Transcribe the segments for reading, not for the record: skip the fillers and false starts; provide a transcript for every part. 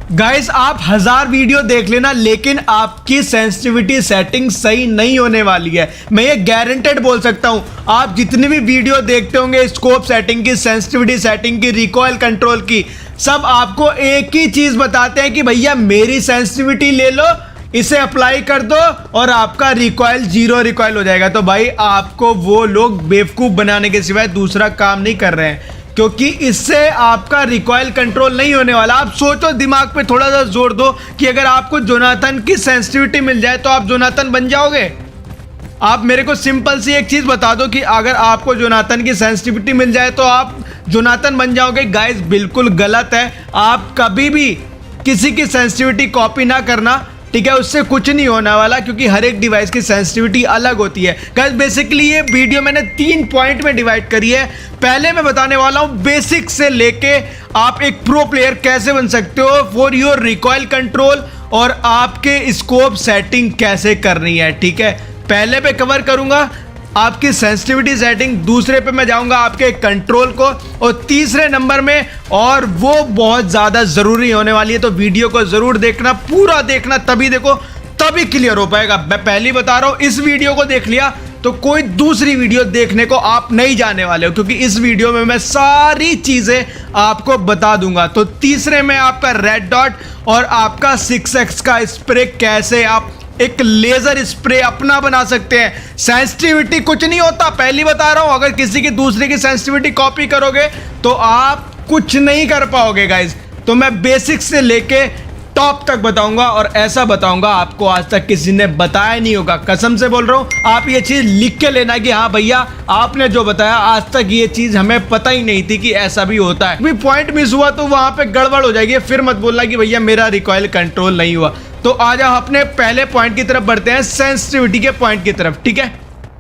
Guys आप 1000 video देख लेना लेकिन आपकी सेंसिटिविटी सेटिंग सही नहीं होने वाली है। मैं ये गारंटेड बोल सकता हूं। आप जितनी भी वीडियो देखते होंगे स्कोप सेटिंग की, सेंसिटिविटी सेटिंग की, रिकॉइल कंट्रोल की, सब आपको एक ही चीज बताते हैं कि भैया मेरी सेंसिटिविटी ले लो, इसे अप्लाई कर दो और आपका रिकॉइल 0 रिकॉइल हो जाएगा। तो भाई आपको वो लोग बेवकूफ बनाने के सिवाय दूसरा काम नहीं कर रहे हैं, क्योंकि इससे आपका रिकॉइल कंट्रोल नहीं होने वाला। आप सोचो, दिमाग पे थोड़ा सा जोर दो कि अगर आपको जोनाथन की सेंसिटिविटी मिल जाए तो आप जोनाथन बन जाओगे। आप मेरे को सिंपल सी एक चीज बता दो कि अगर आपको जोनाथन की सेंसिटिविटी मिल जाए तो आप जोनाथन बन जाओगे। गाइस बिल्कुल गलत है। आप कभी भी किसी की सेंसिटिविटी कॉपी ना करना, ठीक है? उससे कुछ नहीं होने वाला, क्योंकि हर एक डिवाइस की सेंसिटिविटी अलग होती है। गाइस बेसिकली ये वीडियो मैंने 3 पॉइंट में डिवाइड करी है। पहले मैं बताने वाला हूं बेसिक से लेके आप एक प्रो प्लेयर कैसे बन सकते हो फॉर योर रिकॉइल कंट्रोल, और आपके स्कोप सेटिंग कैसे करनी है, ठीक है? पहले पे कवर करूंगा आपकी सेंसिटिविटी सेटिंग, दूसरे पे मैं जाऊंगा आपके कंट्रोल को, और तीसरे नंबर में, और वो बहुत ज्यादा जरूरी होने वाली है, तो वीडियो को जरूर देखना, पूरा देखना, तभी देखो तभी क्लियर हो पाएगा। मैं पहले ही बता रहा हूं, इस वीडियो को देख लिया तो कोई दूसरी वीडियो देखने को आप नहीं जाने वाले हो, क्योंकि इस वीडियो में मैं सारी चीजें आपको बता दूंगा। तो तीसरे में आपका रेड डॉट और आपका 6x का स्प्रे कैसे आप एक लेजर स्प्रे अपना बना सकते हैं। सेंसिटिविटी कुछ नहीं होता, पहली बता रहा हूं। अगर किसी की दूसरे की सेंसिटिविटी कॉपी करोगे तो आप कुछ नहीं कर पाओगे गाइस। तो मैं बेसिक से लेके टॉप तक बताऊंगा, और ऐसा बताऊंगा आपको आज तक किसी ने बताया नहीं होगा। कसम से बोल रहा हूं। आप ये चीज लिख के लेना कि हाँ भैया आपने जो बताया आज तक ये चीज हमें पता ही नहीं थी कि ऐसा भी होता है। भी पॉइंट मिस हुआ तो वहां पे गड़बड़ हो जाएगी, फिर मत बोलना कि भैया मेरा रिकॉइल कंट्रोल नहीं हुआ। तो आज हम अपने पहले पॉइंट की तरफ बढ़ते हैं, सेंसिटिविटी के पॉइंट की तरफ, ठीक है?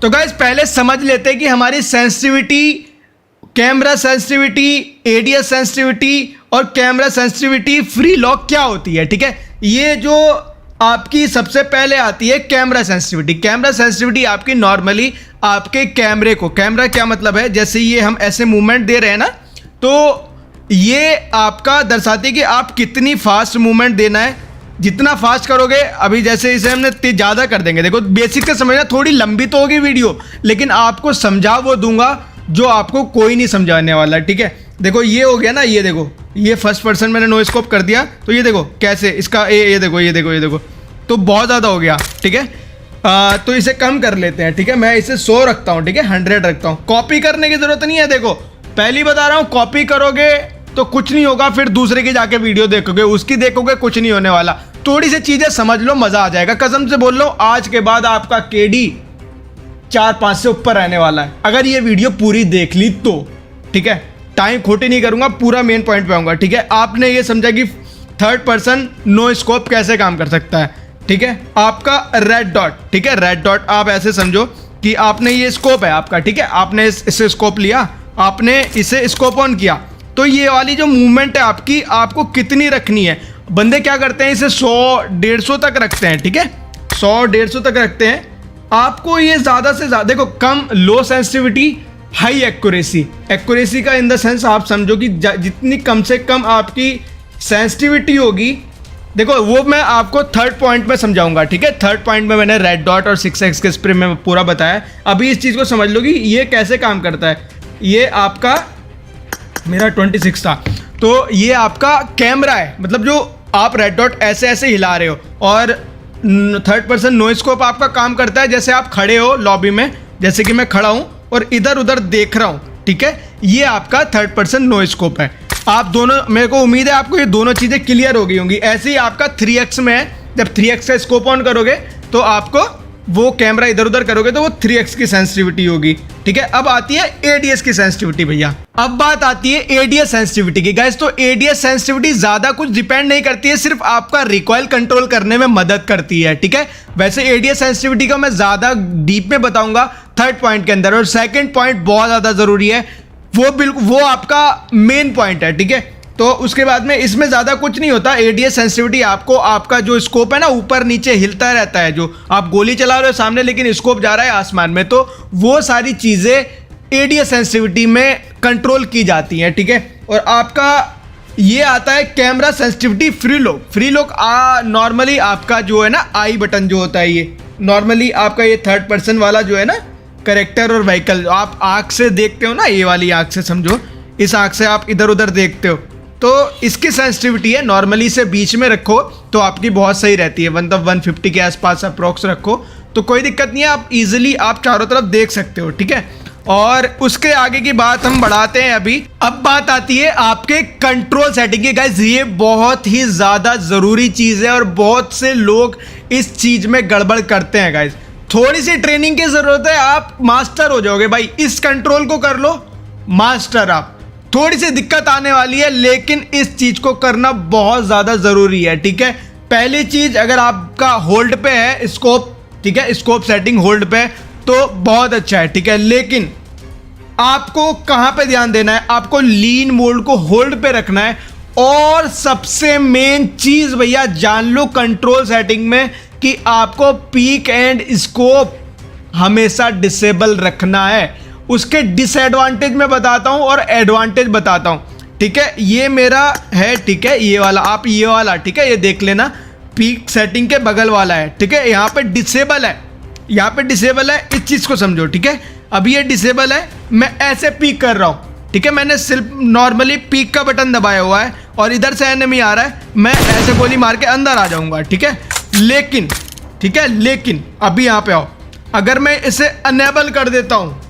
तो गाइस पहले समझ लेते हैं कि हमारी sensitivity, camera sensitivity, ADS sensitivity और कैमरा सेंसिटिविटी फ्री लॉक क्या होती है, ठीक है? ये जो आपकी सबसे पहले आती है कैमरा सेंसिटिविटी। कैमरा सेंसिटिविटी आपकी नॉर्मली आपके कैमरे को, कैमरा क्या मतलब है, जैसे ये हम ऐसे मूवमेंट दे रहे हैं ना, तो ये आपका दर्शाती है कि आप कितनी फास्ट मूवमेंट देना है। जितना फास्ट करोगे, अभी जैसे इसे हमने ज़्यादा कर देंगे, देखो बेसिक से समझना, थोड़ी लंबी तो होगी वीडियो, लेकिन आपको समझा वो दूंगा जो आपको कोई नहीं समझाने वाला, ठीक है? देखो ये हो गया ना, ये देखो, ये फर्स्ट पर्सन मैंने नो स्कोप कर दिया, तो ये देखो कैसे इसका ये देखो, ये देखो, ये देखो, तो बहुत ज़्यादा हो गया, ठीक है? तो इसे कम कर लेते हैं, ठीक है? मैं इसे 100 रखता हूँ, ठीक है? 100 रखता हूँ। कॉपी करने की जरूरत नहीं है। देखो पहली बता रहा हूँ, कॉपी करोगे तो कुछ नहीं होगा, फिर दूसरे की जाके वीडियो देखोगे, उसकी देखोगे, कुछ नहीं होने वाला। थोड़ी सी चीजें समझ लो, मजा आ जाएगा। कसम से बोल लो, आज के बाद आपका केडी 4-5 से ऊपर रहने वाला है, अगर ये वीडियो पूरी देख ली तो, ठीक है? टाइम खोटी नहीं करूंगा, पूरा मेन पॉइंट पे आऊंगा, ठीक है? आपने ये समझा कि थर्ड पर्सन नो स्कोप कैसे काम कर सकता है, ठीक है? आपका रेड डॉट, ठीक है? रेड डॉट आप ऐसे समझो कि आपने ये स्कोप है आपका, ठीक है? आपने इसे स्कोप लिया, आपने इसे स्कोप ऑन किया, तो ये वाली जो मूवमेंट है आपकी, आपको कितनी रखनी है। बंदे क्या करते हैं, इसे 100-150 तक रखते हैं, ठीक है? 100-150 तक रखते हैं। आपको ये ज़्यादा से ज़्यादा, देखो कम, लो सेंसिटिविटी, हाई एक्यूरेसी। एक्यूरेसी का इन द सेंस आप समझो कि जितनी कम से कम आपकी सेंसिटिविटी होगी, देखो वो मैं आपको थर्ड पॉइंट में समझाऊंगा, ठीक है? थर्ड पॉइंट में मैंने रेड डॉट और 6x के स्प्रे में पूरा बताया। अभी इस चीज़ को समझ लो कि ये कैसे काम करता है। ये आपका, मेरा 26 था, तो ये आपका कैमरा है, मतलब जो आप रेड डॉट ऐसे ऐसे हिला रहे हो, और थर्ड पर्सन नो स्कोप आपका काम करता है जैसे आप खड़े हो लॉबी में, जैसे कि मैं खड़ा हूं और इधर उधर देख रहा हूं, ठीक है? ये आपका थर्ड पर्सन नो स्कोप है। आप दोनों, मेरे को उम्मीद है आपको ये दोनों चीज़ें क्लियर हो गई होंगी। ऐसे ही आपका 3x में है, जब 3x का स्कोप ऑन करोगे तो आपको वो कैमरा इधर उधर करोगे तो वो 3x की सेंसिटिविटी होगी, ठीक है? अब आती है एडीएस की सेंसिटिविटी भैया। अब बात आती है एडीएस सेंसिटिविटी की गाइस। तो एडीएस सेंसिटिविटी ज्यादा कुछ डिपेंड नहीं करती है, सिर्फ आपका रिकॉइल कंट्रोल करने में मदद करती है, ठीक है? वैसे एडीएस सेंसिटिविटी का मैं ज्यादा डीप में बताऊंगा थर्ड पॉइंट के अंदर, और सेकंड पॉइंट बहुत ज्यादा जरूरी है, वो बिल्कुल वो आपका मेन पॉइंट है, ठीक है? तो उसके बाद में इसमें ज़्यादा कुछ नहीं होता। एडीएस सेंसिटिविटी आपको, आपका जो स्कोप है ना ऊपर नीचे हिलता रहता है, जो आप गोली चला रहे हो सामने लेकिन स्कोप जा रहा है आसमान में, तो वो सारी चीज़ें एडीएस सेंसिटिविटी में कंट्रोल की जाती हैं, ठीक है? और आपका ये आता है camera sensitivity free look normally आपका जो है ना आई बटन जो होता है, ये नॉर्मली आपका ये थर्ड पर्सन वाला जो है ना करेक्टर और व्हीकल आप आँख से देखते हो ना, ये वाली आँख से समझो, इस आँख से आप इधर उधर देखते हो, तो इसकी सेंसिटिविटी है नॉर्मली से बीच में रखो तो आपकी बहुत सही रहती है, मतलब 150 के आसपास अप्रोक्स रखो तो कोई दिक्कत नहीं है, आप इजीली आप चारों तरफ देख सकते हो, ठीक है। और उसके आगे की बात हम बढ़ाते हैं अभी। अब बात आती है आपके कंट्रोल सेटिंग की। गाइस ये बहुत ही ज़्यादा ज़रूरी चीज़ है और बहुत से लोग इस चीज़ में गड़बड़ करते हैं। गाइस थोड़ी सी ट्रेनिंग की ज़रूरत है, आप मास्टर हो जाओगे भाई, इस कंट्रोल को कर लो मास्टर आप। थोड़ी सी दिक्कत आने वाली है लेकिन इस चीज़ को करना बहुत ज़्यादा ज़रूरी है, ठीक है। पहली चीज़, अगर आपका होल्ड पे है स्कोप, ठीक है, स्कोप सेटिंग होल्ड पे तो बहुत अच्छा है, ठीक है। लेकिन आपको कहां पे ध्यान देना है, आपको लीन मोड को होल्ड पे रखना है। और सबसे मेन चीज भैया जान लो कंट्रोल सेटिंग में कि आपको पीक एंड स्कोप हमेशा डिसेबल रखना है। उसके डिसएडवांटेज मैं बताता हूं और एडवांटेज बताता हूं, ठीक है। ये मेरा है, ठीक है, ये वाला, आप ये वाला, ठीक है, ये देख लेना, पीक सेटिंग के बगल वाला है, ठीक है। यहाँ पे डिसेबल है, यहाँ पे डिसेबल है, इस चीज़ को समझो, ठीक है। अभी ये डिसेबल है, मैं ऐसे पीक कर रहा हूँ, ठीक है, मैंने सिर्फ नॉर्मली पीक का बटन दबाया हुआ है और इधर से एनिमी आ रहा है, मैं ऐसे गोली मार के अंदर आ जाऊँगा, ठीक है। लेकिन ठीक है, लेकिन अभी यहाँ पे आओ, अगर मैं इसे अनेबल कर देता हूँ,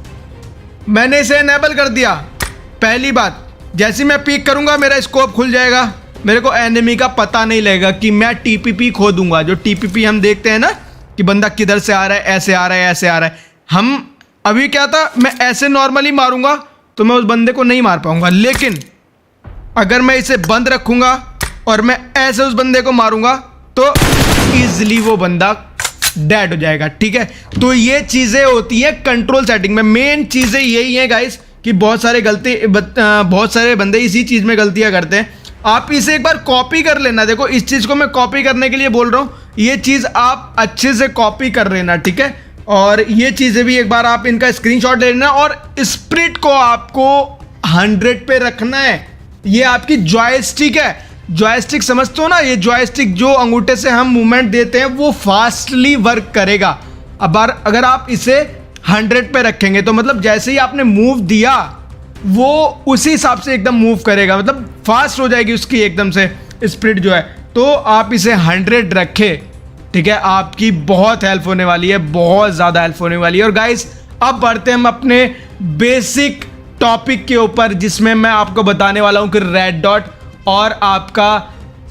मैंने इसे अनेबल कर दिया, पहली बात जैसे मैं पीक करूँगा मेरा स्कोप खुल जाएगा, मेरे को एनिमी का पता नहीं लगेगा कि मैं टीपीपी खो दूंगा। जो टीपीपी हम देखते हैं ना कि बंदा किधर से आ रहा है, ऐसे आ रहा है, ऐसे आ रहा है, हम अभी क्या था, मैं ऐसे नॉर्मली मारूंगा तो मैं उस बंदे को नहीं मार पाऊंगा। लेकिन अगर मैं इसे बंद रखूंगा और मैं ऐसे उस बंदे को मारूंगा तो ईजिली वो बंदा डेड हो जाएगा, ठीक है। तो ये चीज़ें होती हैं कंट्रोल सेटिंग में, मेन चीज़ें यही हैं गाइस कि बहुत सारे बंदे इसी चीज़ में गलतियाँ करते हैं। आप इसे एक बार कॉपी कर लेना, देखो इस चीज़ को मैं कॉपी करने के लिए बोल रहा हूँ, ये चीज़ आप अच्छे से कॉपी कर लेना, ठीक है। और ये चीज़ें भी एक बार आप इनका स्क्रीनशॉट ले लेना और स्प्रिट को आपको 100 पे रखना है। ये आपकी जॉयस्टिक है, जॉयस्टिक समझते हो ना, ये जॉयस्टिक जो अंगूठे से हम मूवमेंट देते हैं वो फास्टली वर्क करेगा। अब अगर आप इसे 100 पे रखेंगे तो मतलब जैसे ही आपने मूव दिया वो उसी हिसाब से एकदम मूव करेगा, मतलब फास्ट हो जाएगी उसकी एकदम से स्पीड जो है। तो आप इसे 100 रखें, ठीक है, आपकी बहुत हेल्प होने वाली है, बहुत ज़्यादा हेल्प होने वाली है। और गाइस अब बढ़ते हैं हम अपने बेसिक टॉपिक के ऊपर जिसमें मैं आपको बताने वाला हूं कि रेड डॉट और आपका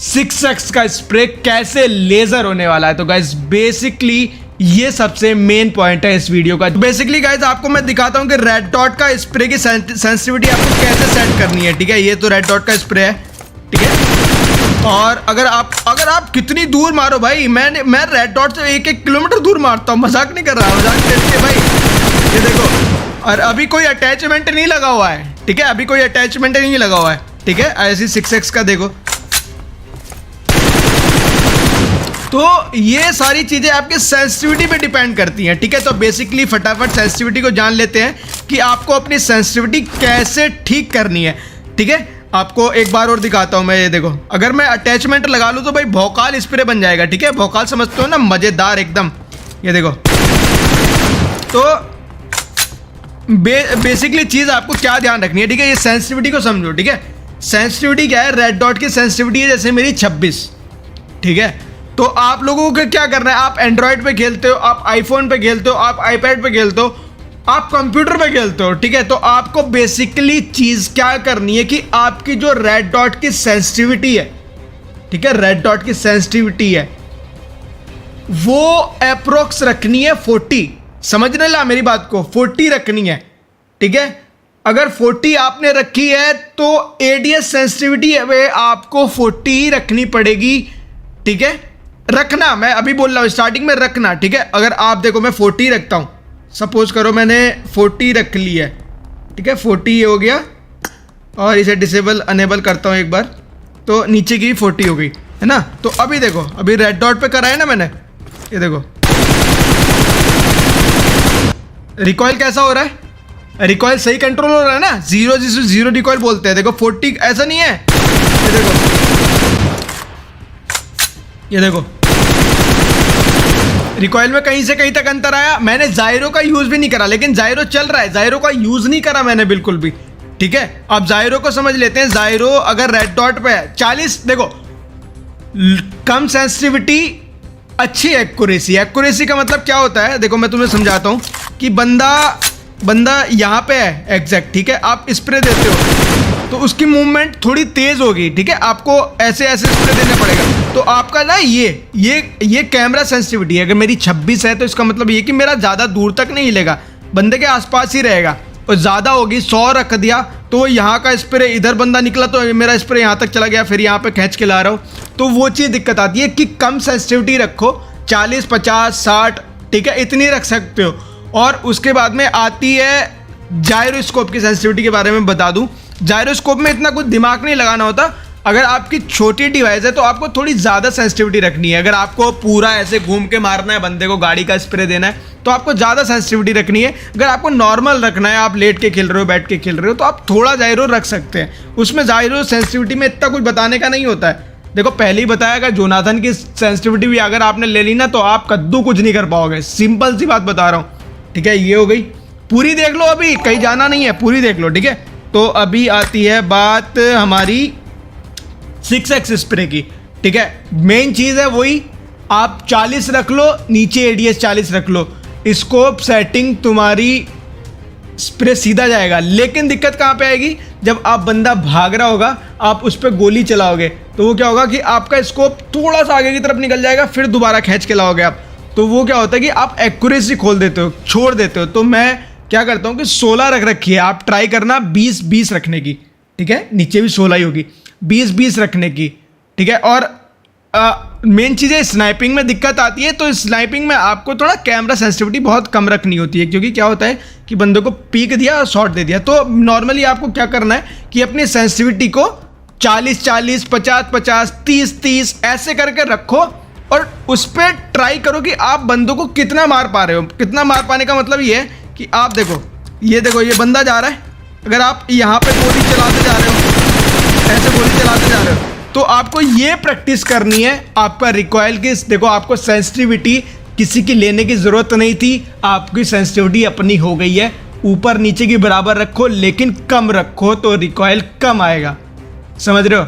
6x का स्प्रे कैसे लेजर होने वाला है। तो गाइस बेसिकली ये सबसे मेन पॉइंट है इस वीडियो का। बेसिकली गाइस आपको मैं दिखाता हूं कि रेड डॉट का स्प्रे की सेंसिटिविटी आपको कैसे सेट करनी है, ठीक है। ये तो रेड डॉट का स्प्रे है, ठीक है। और अगर आप कितनी दूर मारो भाई, मैं रेड डॉट से 1-1 किलोमीटर दूर मारता हूँ, मजाक नहीं कर रहा, मजाक करके भाई। ये देखो, और अभी कोई अटैचमेंट नहीं लगा हुआ है, ठीक है, अभी कोई अटैचमेंट नहीं लगा हुआ है, ठीक है। ऐसी 6x का देखो, तो ये सारी चीज़ें आपके सेंसिटिविटी पे डिपेंड करती हैं, ठीक है। तो बेसिकली फटाफट सेंसिटिविटी को जान लेते हैं कि आपको अपनी सेंसिटिविटी कैसे ठीक करनी है, ठीक है। आपको एक बार और दिखाता हूं मैं, ये देखो, अगर मैं अटैचमेंट लगा लूँ तो भाई भौकाल स्प्रे बन जाएगा, ठीक है। भौकाल समझते हो ना, मज़ेदार एकदम, ये देखो। तो बेसिकली चीज़ आपको क्या ध्यान रखनी है, ठीक है। ये सेंसिटिविटी को समझो, ठीक है। सेंसिटिविटी क्या है, रेड डॉट की सेंसिटिविटी है जैसे मेरी 26, ठीक है। तो आप लोगों को क्या करना है, आप एंड्रॉयड पे खेलते हो, आप आईफोन पे खेलते हो, आप आईपैड पे खेलते हो, आप कंप्यूटर पे खेलते हो, ठीक है। तो आपको बेसिकली चीज़ क्या करनी है कि आपकी जो रेड डॉट की सेंसिटिविटी है, ठीक है, रेड डॉट की सेंसिटिविटी है वो अप्रोक्स रखनी है 40, समझने ला मेरी बात को, 40 रखनी है, ठीक है। अगर 40 आपने रखी है तो एडीएस सेंसिटिविटी है आपको 40 ही रखनी पड़ेगी, ठीक है। रखना, मैं अभी बोल रहा हूँ स्टार्टिंग में रखना, ठीक है। अगर आप देखो मैं 40 रखता हूँ, सपोज करो मैंने 40 रख ली है, ठीक है, 40 हो गया और इसे डिसेबल अनेबल करता हूँ एक बार, तो नीचे की 40 हो गई, है ना। तो अभी देखो, अभी रेड डॉट पे करा है ना मैंने, ये देखो रिकॉइल कैसा हो रहा है, रिकॉइल सही कंट्रोल हो रहा है ना, 0 जिसे 0 रिकॉइल बोलते हैं। देखो 40 ऐसा नहीं है, ये देखो रिकॉइल में कहीं से कहीं तक अंतर आया। मैंने जायरो का यूज भी नहीं करा, लेकिन जायरो चल रहा है, जायरो का यूज नहीं करा मैंने बिल्कुल भी। ठीक है, अब जायरो को समझ लेते हैं। जायरो अगर रेड डॉट पे है 40, देखो कम सेंसिटिविटी, अच्छी एक्यूरेसी। एक्यूरेसी का मतलब क्या होता है, देखो मैं तुम्हें समझाता हूं कि बंदा यहाँ पे है एग्जैक्ट, ठीक है, आप स्प्रे देते हो तो उसकी मूवमेंट थोड़ी तेज होगी। ठीक है, आपको ऐसे ऐसे स्प्रे देना पड़ेगा। तो आपका ना ये कैमरा सेंसिटिविटी है। अगर मेरी 26 है तो इसका मतलब ये कि मेरा ज़्यादा दूर तक नहीं हिलेगा, बंदे के आसपास ही रहेगा। और ज़्यादा होगी 100 रख दिया तो यहाँ का स्प्रे इधर बंदा निकला तो मेरा स्प्रे यहाँ तक चला गया, फिर यहाँ पे खींच के ला रहा हूँ, तो वो चीज़ दिक्कत आती है कि कम सेंसिटिविटी रखो, 40, 50, 60, ठीक है, इतनी रख सकते हो। और उसके बाद में आती है जायरोस्कोप की सेंसिटिविटी के बारे में बता दूं। जायरोस्कोप में इतना कुछ दिमाग नहीं लगाना होता। अगर आपकी छोटी डिवाइस है तो आपको थोड़ी ज़्यादा सेंसिटिविटी रखनी है। अगर आपको पूरा ऐसे घूम के मारना है, बंदे को गाड़ी का स्प्रे देना है, तो आपको ज़्यादा सेंसिटिविटी रखनी है। अगर आपको नॉर्मल रखना है, आप लेट के खेल रहे हो, बैठ के खेल रहे हो, तो आप थोड़ा जायरो रख सकते हैं। उसमें जायरो सेंसिटिविटी में इतना कुछ बताने का नहीं होता है। देखो पहले ही बताया, अगर जोनाथन की सेंसिटिविटी भी अगर आपने ले ली ना तो आप कद्दू कुछ नहीं कर पाओगे। सिंपल सी बात बता रहा हूँ। ठीक है, ये हो गई। पूरी देख लो, अभी कहीं जाना नहीं है, पूरी देख लो। ठीक है, तो अभी आती है बात हमारी 6x स्प्रे की। ठीक है, मेन चीज़ है वही, आप 40 रख लो, नीचे एडीएस 40 रख लो, स्कोप सेटिंग तुम्हारी स्प्रे सीधा जाएगा। लेकिन दिक्कत कहाँ पे आएगी, जब आप बंदा भाग रहा होगा, आप उस पर गोली चलाओगे तो वो क्या होगा कि आपका स्कोप थोड़ा सा आगे की तरफ निकल जाएगा, फिर दोबारा खींच के लाओगे आप, तो वो क्या होता है कि आप एक्यूरेसी खोल देते हो, छोड़ देते हो। तो मैं क्या करता हूँ कि 16 रख रखी है, आप ट्राई करना 20-20 रखने की। ठीक है, नीचे भी 16 ही होगी, 20-20 रखने की। ठीक है, और मेन चीज़ है स्नाइपिंग में दिक्कत आती है, तो स्नाइपिंग में आपको थोड़ा कैमरा सेंसिटिविटी बहुत कम रखनी होती है, क्योंकि क्या होता है कि बंदे को पीक दिया और शॉट दे दिया। तो नॉर्मली आपको क्या करना है कि अपनी सेंसिटिविटी को 40-40, 50-50, 30-30 ऐसे करके रखो, और उस पर ट्राई करो कि आप बंदों को कितना मार पा रहे हो। कितना मार पाने का मतलब ये है कि आप देखो, ये देखो, ये बंदा जा रहा है, अगर आप यहाँ पे गोली चलाते जा रहे हो, ऐसे गोली चलाते जा रहे हो, तो आपको ये प्रैक्टिस करनी है। आपका रिकॉइल की, देखो आपको सेंसिटिविटी किसी की लेने की ज़रूरत नहीं थी, आपकी सेंसिटिविटी अपनी हो गई है। ऊपर नीचे की बराबर रखो, लेकिन कम रखो तो रिकॉइल कम आएगा। समझ रहे हो?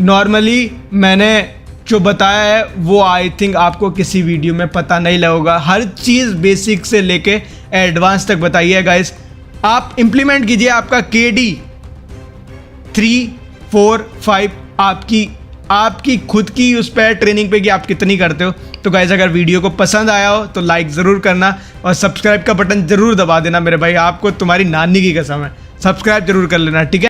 नॉर्मली मैंने जो बताया है वो आई थिंक आपको किसी वीडियो में पता नहीं लगेगा। हर चीज़ बेसिक से लेके एडवांस तक बताई है गाइस। आप इम्प्लीमेंट कीजिए, आपका KD 3, 4, 5 आपकी खुद की उस पर ट्रेनिंग पे कि आप कितनी करते हो। तो गाइस अगर वीडियो को पसंद आया हो तो लाइक ज़रूर करना और सब्सक्राइब का बटन ज़रूर दबा देना मेरे भाई, आपको तुम्हारी नानी की कसम है, सब्सक्राइब जरूर कर लेना। ठीक है।